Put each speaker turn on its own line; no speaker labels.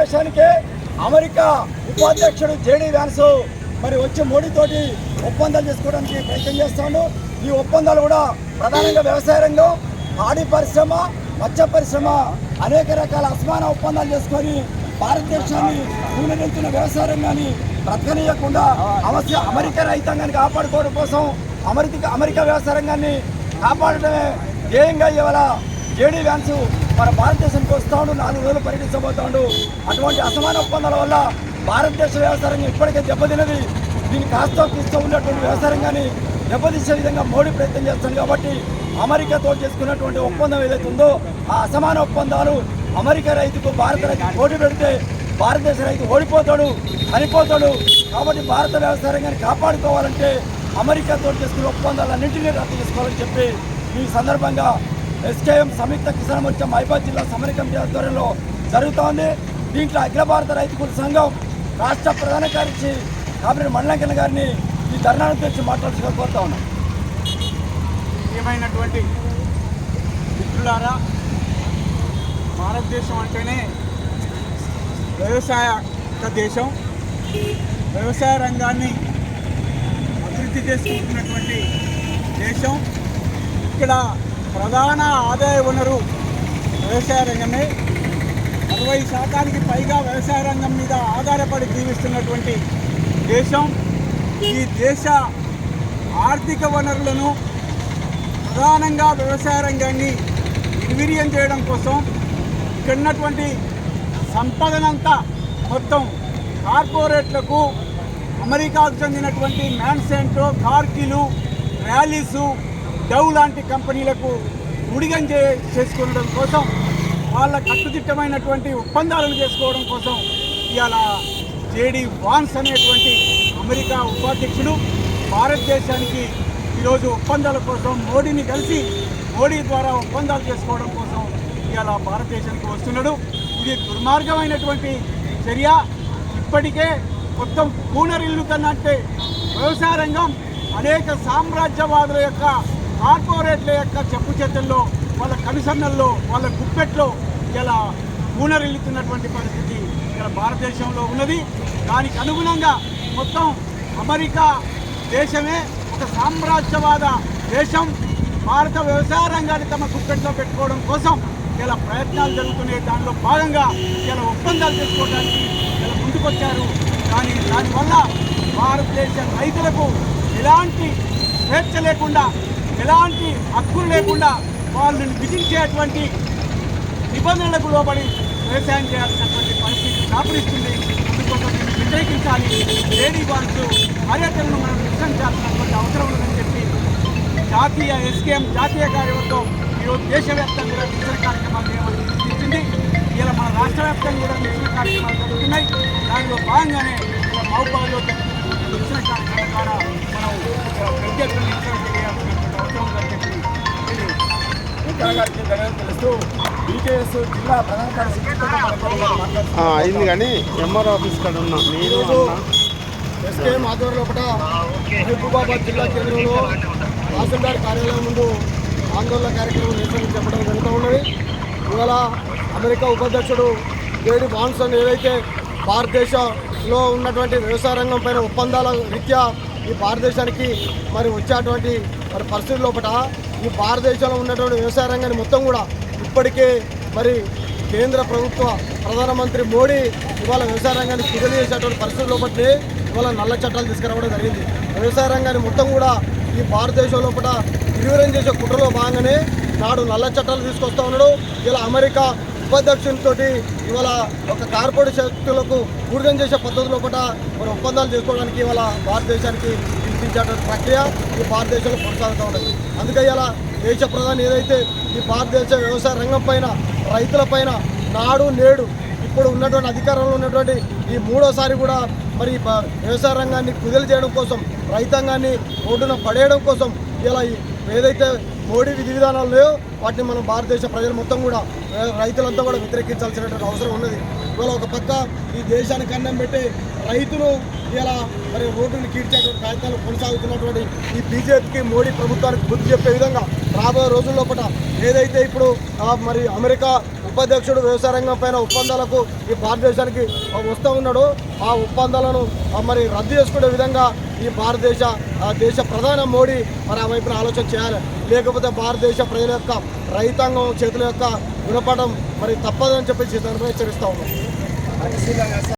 భారతదేశానికి అమెరికా ఉపాధ్యక్షుడు JD Vance మరి వచ్చి మోడీతోటి ఒప్పందాలు చేసుకోవడానికి ప్రయత్నం చేస్తాడు. ఈ ఒప్పందాలు కూడా ప్రధానంగా వ్యవసాయ రంగం, పాడి పరిశ్రమ, మత్స్య పరిశ్రమ అనేక రకాల అసమాన ఒప్పందాలు చేసుకొని భారతదేశాన్ని కూలగెత్తున్న వ్యవసాయ రంగాన్ని బ్రతకనీయకుండా అమెరికా రైతాంగాన్ని కాపాడుకోవడం కోసం అమెరికా వ్యవసాయ రంగాన్ని కాపాడటమే ధ్యేయంగా ఇవాళ జేడీ వ్యాన్స్ మన భారతదేశానికి వస్తాడు, 4 రోజులు పర్యటించబోతాడు. అటువంటి అసమాన ఒప్పందాల వల్ల భారతదేశ వ్యవసాయ రంగం ఇప్పటికే దెబ్బతిన్నది. దీన్ని కాస్త తీస్తూ ఉన్నటువంటి వ్యవసాయ రంగాన్ని దెబ్బతీసే విధంగా మోడీ ప్రయత్నం చేస్తాడు. కాబట్టి అమెరికాతో చేసుకున్నటువంటి ఒప్పందం ఏదైతే ఉందో ఆ అసమాన ఒప్పందాలు అమెరికా రైతుకు భారత రైతు పోటీ పెడితే భారతదేశ రైతు ఓడిపోతాడు, చనిపోతాడు. కాబట్టి భారత వ్యవసాయ రంగాన్ని కాపాడుకోవాలంటే అమెరికాతో చేసుకునే ఒప్పందాలన్నింటినీ రద్దు చేసుకోవాలని చెప్పి ఈ సందర్భంగా ఎస్కేఎం సంయుక్త కిసాన్ మోర్చా మహిబాద్ జిల్లా సమన్వయ కమిటీ ఆధ్వర్యంలో జరుగుతోంది. దీంట్లో అఖిల భారత రైతు కూలి సంఘం రాష్ట్ర ప్రధాన కార్యదర్శి కామిరెడ్డి మండలంకన్న గారిని ఈ ధర్నాను తెచ్చి మాట్లాడుతూ కోరుతా ఉన్నాం.
ఏమైనటువంటి మిత్రులారా, భారతదేశం అంటేనే వ్యవసాయ దేశం. వ్యవసాయ రంగాన్ని అభివృద్ధి చేసుకుంటున్నటువంటి దేశం. ఇక్కడ ప్రధాన ఆదాయ వనరు వ్యవసాయ రంగమే. 60% పైగా వ్యవసాయ రంగం మీద ఆధారపడి జీవిస్తున్నటువంటి దేశం. ఈ దేశ ఆర్థిక వనరులను ప్రధానంగా వ్యవసాయ రంగాన్ని నిర్వీర్యం చేయడం కోసం ఇక్కడ ఉన్నటువంటి సంపదనంతా మొత్తం కార్పొరేట్లకు, అమెరికాకు చెందినటువంటి మ్యాన్సెంటో, కార్కిలు, ర్యాలీసు, డవ్ లాంటి కంపెనీలకు ఉడిగం చేసుకోవడం కోసం, వాళ్ళ కట్టుదిట్టమైనటువంటి ఒప్పందాలను చేసుకోవడం కోసం ఇవాళ జేడీ వాన్స్ అనేటువంటి అమెరికా ఉపాధ్యక్షుడు భారతదేశానికి ఈరోజు ఒప్పందాల కోసం మోడీని కలిసి మోడీ ద్వారా ఒప్పందాలు చేసుకోవడం కోసం ఇవాళ భారతదేశానికి వస్తున్నాడు. ఇది దుర్మార్గమైనటువంటి చర్య. ఇప్పటికే మొత్తం కూనరిల్లు కన్నట్టే వ్యవసాయ రంగం అనేక సామ్రాజ్యవాదుల యొక్క, కార్పొరేట్ల యొక్క చెప్పు చేతుల్లో, వాళ్ళ కనుసన్నల్లో, వాళ్ళ గుప్పెట్లో ఇలా కూనరిల్లుతున్నటువంటి పరిస్థితి ఇలా భారతదేశంలో ఉన్నది. దానికి అనుగుణంగా మొత్తం అమెరికా దేశమే ఒక సామ్రాజ్యవాద దేశం. భారత వ్యవసాయ రంగాన్ని తమ గుప్పెట్లో పెట్టుకోవడం కోసం ఇలా ప్రయత్నాలు జరుగుతున్నాయి. దానిలో భాగంగా ఇలా ఒప్పందాలు చేసుకోవడానికి ఇలా ముందుకొచ్చారు. కానీ దానివల్ల భారతదేశ రైతులకు ఎలాంటి స్వేచ్ఛ లేకుండా, ఎలాంటి హక్కులు లేకుండా వాళ్ళని విధించేటువంటి నిబంధనలకు లోబడి వ్యవసాయం చేయాల్సినటువంటి పరిస్థితి దాపురిస్తుంది. అందుకోసం దీన్ని వ్యతిరేకించాలి. జేడీ వాన్స్ మర్యాదలను మనం విస్తరించాల్సినటువంటి అవసరం ఉందని చెప్పి జాతీయ ఎస్కేఎం జాతీయ కార్యవర్గం ఈరోజు దేశవ్యాప్తంగా కూడా నిరసన కార్యక్రమాలు చేయమని సూచించింది. ఇలా మన రాష్ట్ర వ్యాప్తంగా కూడా నిరసన కార్యక్రమాలు జరుగుతున్నాయి. దానిలో భాగంగానే ఇలా మహబూబాబాద్లో నిరసన కార్యక్రమం ద్వారా మనం ప్రత్యేకంగా నిరసన చేయాల్సినటువంటి అవసరం ఉందని చెప్పి
తెలుస్తూ బీకేఎస్ జిల్లా ప్రధాన కార్యదర్శి
అయింది కానీ ఎంఆర్ ఆఫీస్ కాడ ఉన్నాం.
ఎస్కేఎం ఆధ్వర్యంలో మహబూబాబాద్ జిల్లా కేంద్రంలో తహసీల్దార్ కార్యాలయం ముందు ఆందోళన కార్యక్రమం నిరసన చెప్పడం జరుగుతూ ఉన్నది. ఇవాళ అమెరికా ఉపాధ్యక్షుడు జేడీ వాన్స్ ఏదైతే భారతదేశంలో ఉన్నటువంటి వ్యవసాయ రంగం పైన ఒప్పందాల రీత్యా ఈ భారతదేశానికి మరి వచ్చేటువంటి మరి పరిస్థితుల లోపల ఈ భారతదేశంలో ఉన్నటువంటి వ్యవసాయ రంగాన్ని మొత్తం కూడా ఇప్పటికే మరి కేంద్ర ప్రభుత్వ ప్రధానమంత్రి మోడీ ఇవాళ వ్యవసాయ రంగాన్ని కుదిరి చేసేటువంటి పరిస్థితుల లోపలే ఇవాళ నల్ల చట్టాలు తీసుకురావడం జరిగింది. వ్యవసాయ రంగాన్ని మొత్తం కూడా ఈ భారతదేశం లోపల నిర్వీర్యం చేసే కుట్రలో భాగంగానే నాడు నల్ల చట్టాలు తీసుకొస్తా ఉన్నాడు. ఇలా అమెరికా ఉపాధ్యక్షునితో ఇవాళ ఒక కార్పొరేట్ శక్తులకు ఊర్గం చేసే పద్ధతి లోపల మరి ఒప్పందాలు చేసుకోవడానికి ఇవాళ భారతదేశానికి ఇచ్చేటువంటి ప్రక్రియ ఈ భారతదేశంలో కొనసాగుతూ ఉన్నది. అందుకే ఇలా దేశ ప్రధాని ఏదైతే ఈ భారతదేశ వ్యవసాయ రంగం పైన, రైతుల పైన నాడు నేడు ఇప్పుడు ఉన్నటువంటి అధికారంలో ఉన్నటువంటి ఈ మూడోసారి కూడా మరి వ్యవసాయ రంగాన్ని కుదిలి చేయడం కోసం, రైతాంగాన్ని రోడ్డున పడేయడం కోసం ఇలా ఏదైతే మోడీ విధి విధానాలు లేవో వాటిని మనం భారతదేశ ప్రజలు మొత్తం కూడా, రైతులంతా కూడా వ్యతిరేకించాల్సినటువంటి అవసరం ఉన్నది. ఇవాళ ఒక పక్క ఈ దేశానికి అన్నం పెట్టే రైతులు ఇలా మరి రోడ్డుని కీడ్చేటువంటి ప్రయత్నాలు కొనసాగుతున్నటువంటి ఈ బీజేపీకి, మోడీ ప్రభుత్వానికి బుద్ధి చెప్పే విధంగా రాబోయే రోజుల్లో ఏదైతే ఇప్పుడు మరి అమెరికా ఉపాధ్యక్షుడు వ్యవసాయ రంగం పైన ఒప్పందాలకు ఈ భారతదేశానికి వస్తూ ఉన్నాడు. ఆ ఒప్పందాలను మరి రద్దు చేసుకునే విధంగా ఈ దేశ ప్రధాని మోడీ మరి ఆ వైపున ఆలోచన చేయాలి. లేకపోతే భారతదేశ ప్రజల యొక్క రైతాంగం చేతుల యొక్క గుణపడడం మరి తప్పదని చెప్పేసి దానిపై హెచ్చరిస్తూ ఉన్నాం.